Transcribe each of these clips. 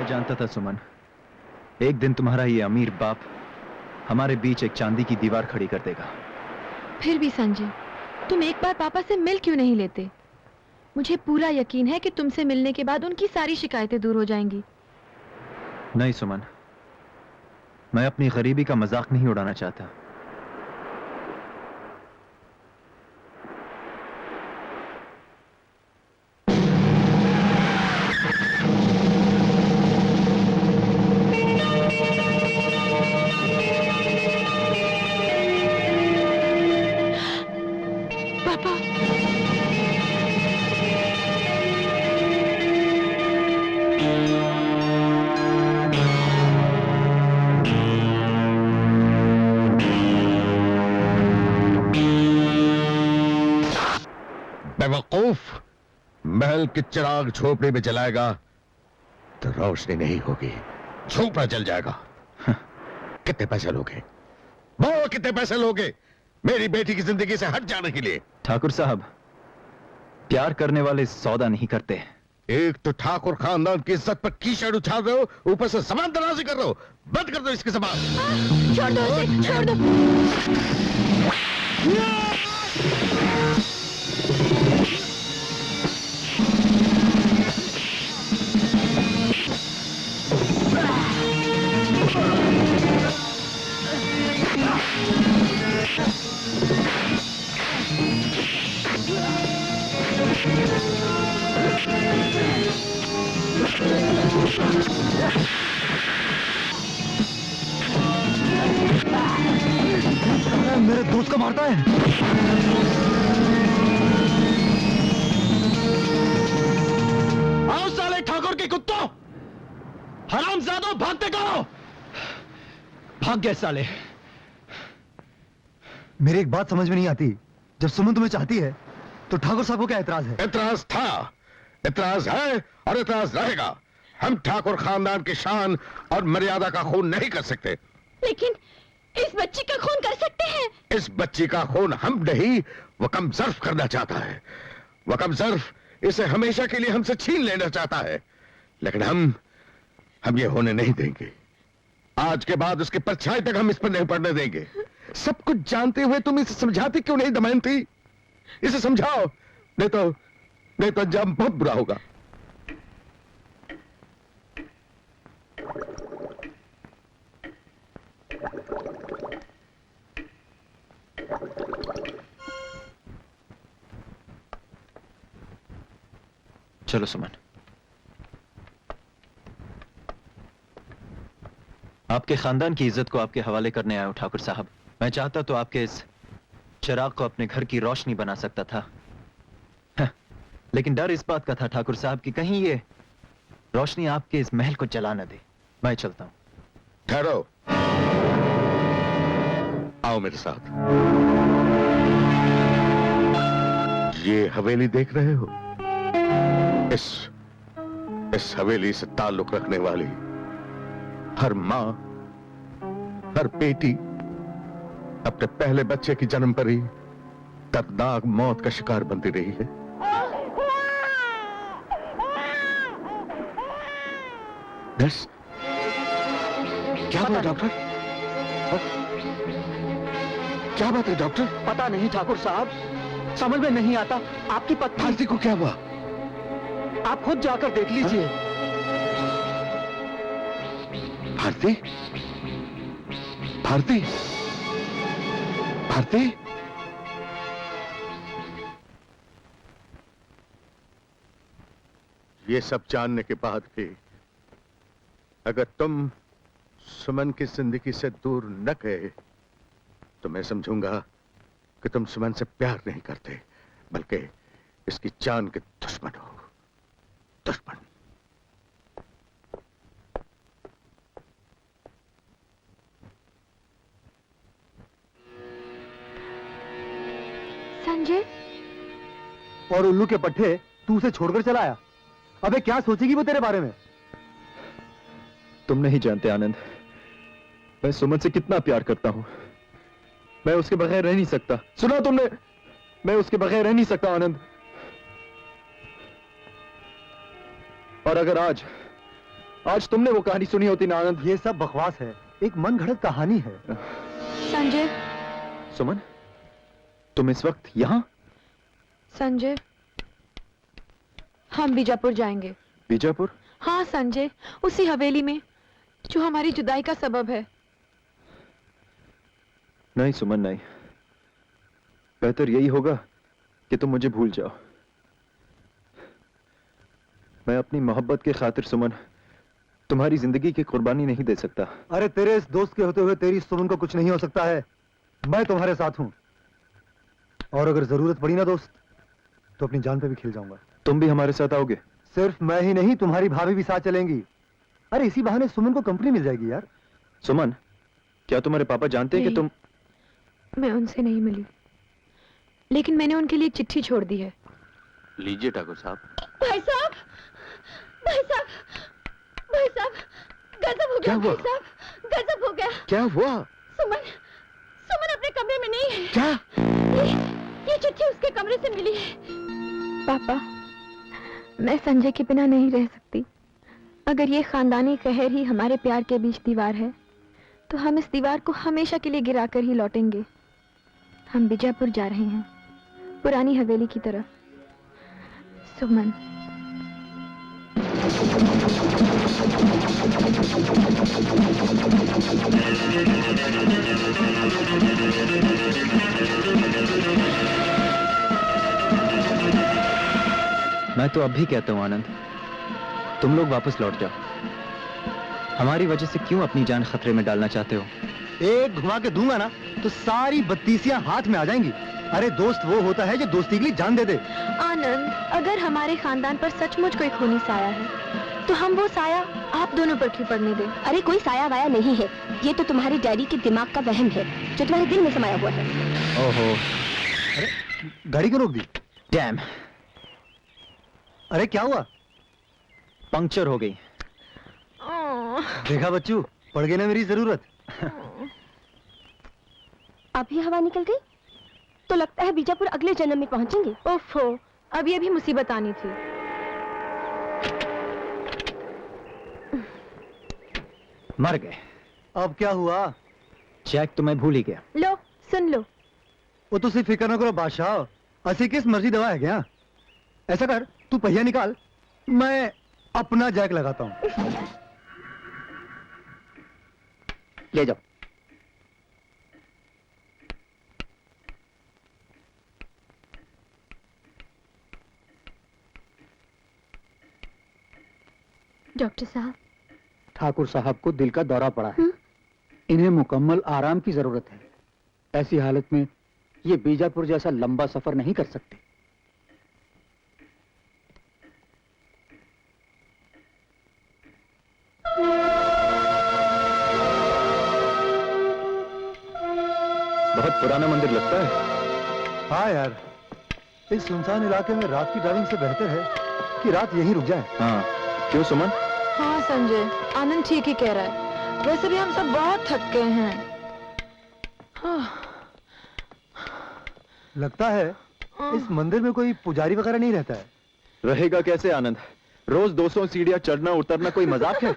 जानता था सुमन, एक दिन तुम्हारा ये अमीर बाप हमारे बीच एक चांदी की दीवार खड़ी कर देगा। फिर भी संजय, तुम एक बार पापा से मिल क्यों नहीं लेते? मुझे पूरा यकीन है कि तुमसे मिलने के बाद उनकी सारी शिकायतें दूर हो जाएंगी। नहीं सुमन, मैं अपनी गरीबी का मजाक नहीं उड़ाना चाहता। बेवकूफ, महल के चिराग झोपड़ी में जलाएगा तो रोशनी नहीं होगी, झोपड़ा जल जाएगा। कितने पैसे लोगे? वो कितने पैसे लोगे मेरी बेटी की जिंदगी से हट जाने के लिए? ठाकुर साहब, प्यार करने वाले सौदा नहीं करते। एक तो ठाकुर खानदान की इज्जत पर कीचड़ उछाल रहे हो, ऊपर से जबान दराजी कर रहे हो। बंद कर दो इसकी जबान। छोड़ दो इसे, छोड़ दो। मेरे दोस्त को मारता है। आओ साले ठाकुर के कुत्तों, हरामजादों, भागते करो। भाग गए साले। मेरी एक बात समझ में नहीं आती, जब सुमन तुम्हें चाहती है तो ठाकुर साहब को क्या एतराज है? एतराज था, एतराज है और एतराज रहेगा। हम ठाकुर खानदान की शान और मर्यादा का खून नहीं कर सकते। लेकिन इस बच्ची का खून कर सकते हैं। इस बच्ची का खून हम नहीं, वकम ज़र्फ करना चाहता है। वकम ज़र्फ इसे हमेशा के लिए हमसे छीन लेना चाहता है, लेकिन हम ये होने नहीं देंगे। आज के बाद उसकी परछाई तक हम इस पर नहीं पड़ने देंगे। सब कुछ जानते हुए तुम इसे समझाती क्यों नहीं दमयंती? इसे समझाओ, नहीं तो अंजाम बहुत बुरा होगा। चलो सुमन, आपके खानदान की इज्जत को आपके हवाले करने आया हूं ठाकुर साहब। मैं चाहता तो आपके इस चिराग को अपने घर की रोशनी बना सकता था, लेकिन डर इस बात का था ठाकुर साहब कि कहीं ये रोशनी आपके इस महल को जला न दे। मैं चलता हूं। ठहरो, आओ मेरे साथ। ये हवेली देख रहे हो? इस हवेली से ताल्लुक रखने वाली हर मां, हर बेटी अपने पहले बच्चे की जन्म पर ही दर्दनाक मौत का शिकार बनती रही है। नर्स, क्या बात है डॉक्टर? क्या बात है डॉक्टर? पता नहीं ठाकुर साहब, समझ में नहीं आता। आपकी पत्नी भारती को क्या हुआ? आप खुद जाकर देख लीजिए। भारती, भारती, भारती, ये सब जानने के बाद भी अगर तुम सुमन की जिंदगी से दूर न गए तो मैं समझूंगा कि तुम सुमन से प्यार नहीं करते, बल्कि इसकी जान के दुश्मन हो। दुश्मन। संजय, और उल्लू के पट्टे तू उसे छोड़कर चला आया। अबे क्या सोचेगी वो तेरे बारे में? तुम नहीं जानते आनंद, मैं सुमन से कितना प्यार करता हूं। मैं उसके बगैर रह नहीं सकता। सुना तुमने? मैं उसके बगैर रह नहीं सकता आनंद। और अगर आज तुमने वो कहानी सुनी होती ना आनंद। ये सब बकवास है, एक मन घड़त कहानी है। संजय, सुमन, तुम इस वक्त यहाँ? संजय, हम बीजापुर जाएंगे। बीजापुर? हाँ संजय, उसी हवेली में जो हमारी जुदाई का सबब है। नहीं सुमन, नहीं। बेहतर यही होगा कि तुम मुझे भूल जाओ। मैं अपनी मोहब्बत की खातिर सुमन तुम्हारी जिंदगी की कुर्बानी नहीं दे सकता। अरे तेरे इस दोस्त के होते हुए तेरी सुमन को कुछ नहीं हो सकता है। मैं तुम्हारे साथ हूं, और अगर जरूरत पड़ी ना दोस्त, तो अपनी जान पे भी खिल जाऊंगा। तुम भी हमारे साथ आओगे? सिर्फ मैं ही नहीं, तुम्हारी भाभी भी साथ चलेंगी। अरे इसी बहाने सुमन को कंपनी मिल जाएगी यार। सुमन, क्या तुम्हारे पापा जानते हैं कि तुम? मैं उनसे नहीं मिली, लेकिन मैंने उनके लिए चिट्ठी छोड़ दी है। लीजिए ठाकुर साहब। भाई साहब, भाई साहब, भाई साहब, गजब हो क्या गया। हुआ? भाई साहब, गजब हो गया। क्या हुआ? सुमन, सुमन अपने कमरे में नहीं है। क्या? ये चिट्ठी उसके कमरे से मिली है। पापा, मैं संजय के बिना नहीं रह सकती। अगर ये खानदानी कहर ही हमारे प्यार के बीच दीवार है, तो हम इस दीवार को हमेशा के लिए गिराकर ही लौटेंगे। हम बीजापुर जा रहे हैं, पुरानी हवेली की तरफ। सुमन। मैं तो अब भी कहता हूं आनंद, तुम लोग वापस लौट जाओ। हमारी वजह से क्यों अपनी जान खतरे में डालना चाहते हो? एक घुमा के दूंगा ना तो सारी बत्तीसियां हाथ में आ जाएंगी। अरे दोस्त वो होता है जो दोस्ती के लिए जान दे दे। आनंद, अगर हमारे खानदान पर सचमुच कोई खूनी साया है, तो हम वो साया आप दोनों पर क्यों पड़ने दें? अरे कोई साया वाया नहीं है, ये तो तुम्हारी डैडी के दिमाग का वहम है जो तुम्हारे दिल में समाया हुआ है। ओहो, अरे गाड़ी को रोक दी। डैम, अरे क्या हुआ? पंक्चर हो गई। देखा बच्चू, पड़ गई ना मेरी जरूरत। अभी हवा निकल गई तो लगता है बीजापुर अगले जन्म में पहुंचेंगे। ओफो, अब ये भी मुसीबत आनी थी। मर गए। अब क्या हुआ? चेक तो मैं भूल ही गया। लो, सुन लो। वो तो सिर्फ फिक्र न करो बादशाह, ऐसी किस मर्जी दवा है क्या? ऐसा कर, तू पहिया निकाल, मैं अपना जैक लगाता हूँ। ले जाओ। डॉक्टर साहब, ठाकुर साहब को दिल का दौरा पड़ा है। इन्हें मुकम्मल आराम की जरूरत है। ऐसी हालत में ये बीजापुर जैसा लंबा सफर नहीं कर सकते। बहुत पुराना मंदिर लगता है। हाँ यार, इस सुनसान इलाके में रात की ड्राइविंग से बेहतर है कि रात यहीं रुक जाए। हाँ, क्यों सुमन? हाँ संजय, आनंद ठीक ही कह रहा है। वैसे भी हम सब बहुत थक गए हैं। हाँ। लगता है इस मंदिर में कोई पुजारी वगैरह नहीं रहता है। रहेगा कैसे आनंद? रोज 200 सीढ़ियां चढ़ना उतरना कोई मजाक है?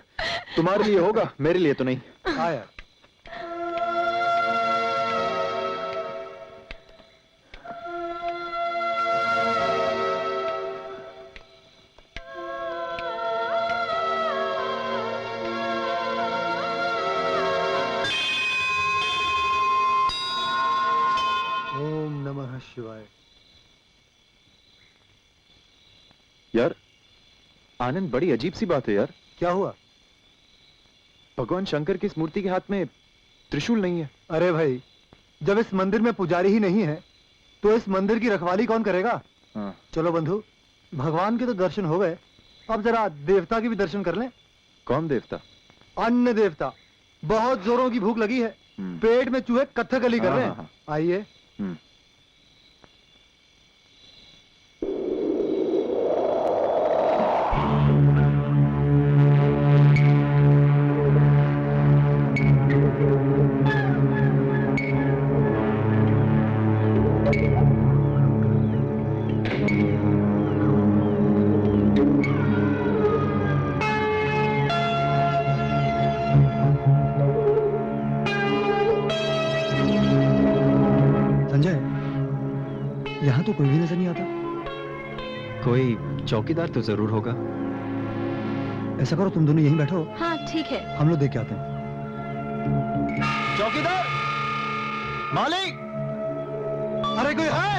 तुम्हारे लिए होगा, मेरे लिए तो नहीं। हाँ यार। ओम नमः शिवाय। यार आनंद, बड़ी अजीब सी बात है यार। क्या हुआ? भगवान शंकर की इस मूर्ति के हाथ में त्रिशूल नहीं है। अरे भाई, जब इस मंदिर में पुजारी ही नहीं है तो इस मंदिर की रखवाली कौन करेगा? हाँ। चलो बंधु, भगवान के तो दर्शन हो गए, अब जरा देवता के भी दर्शन कर लें। कौन देवता? अन्न देवता। बहुत जोरों की भूख लगी है, पेट में चूहे कथकली कर रहे हैं। आइए। तो कोई भी नजर नहीं आता। कोई चौकीदार तो जरूर होगा। ऐसा करो, तुम दोनों यहीं बैठो, हाँ ठीक है। हम लोग देख के आते हैं। चौकीदार, मालिक, अरे कोई है?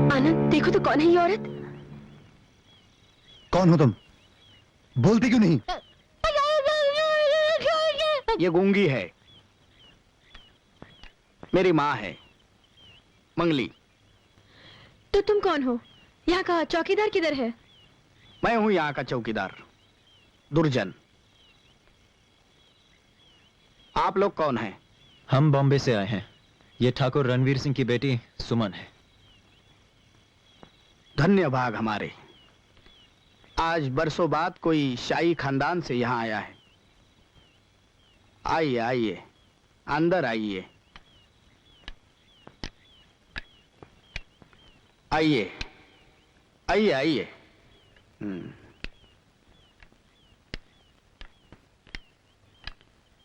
आनंद, देखो तो कौन है ये औरत? कौन हो तुम? बोलती क्यों नहीं? ये गूंगी है, मेरी माँ है, मंगली। तो तुम कौन हो? यहाँ का चौकीदार किधर है? मैं हूं यहाँ का चौकीदार, दुर्जन। आप लोग कौन हैं? हम बॉम्बे से आए हैं। ये ठाकुर रणवीर सिंह की बेटी सुमन है। धन्य भाग हमारे, आज बरसों बाद कोई शाही खानदान से यहाँ आया है। आइए आइए, अंदर आइए, आइए आइए आइए।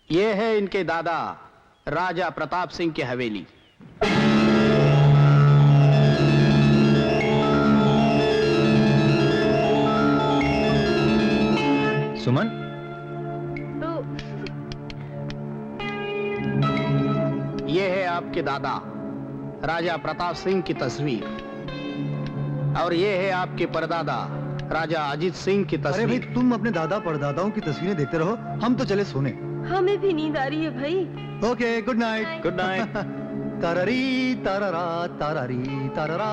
ये है इनके दादा राजा प्रताप सिंह की हवेली। सुमन, तो ये है आपके दादा राजा प्रताप सिंह की तस्वीर, और ये है आपके परदादा राजा अजीत सिंह की अरे भाई, तस्वीर। तुम अपने दादा परदादाओं की तस्वीरें देखते रहो, हम तो चले सोने। हमें भी नींद आ रही है भाई। Okay, good night. Good night. तारारी तारारा तारारी तारारा।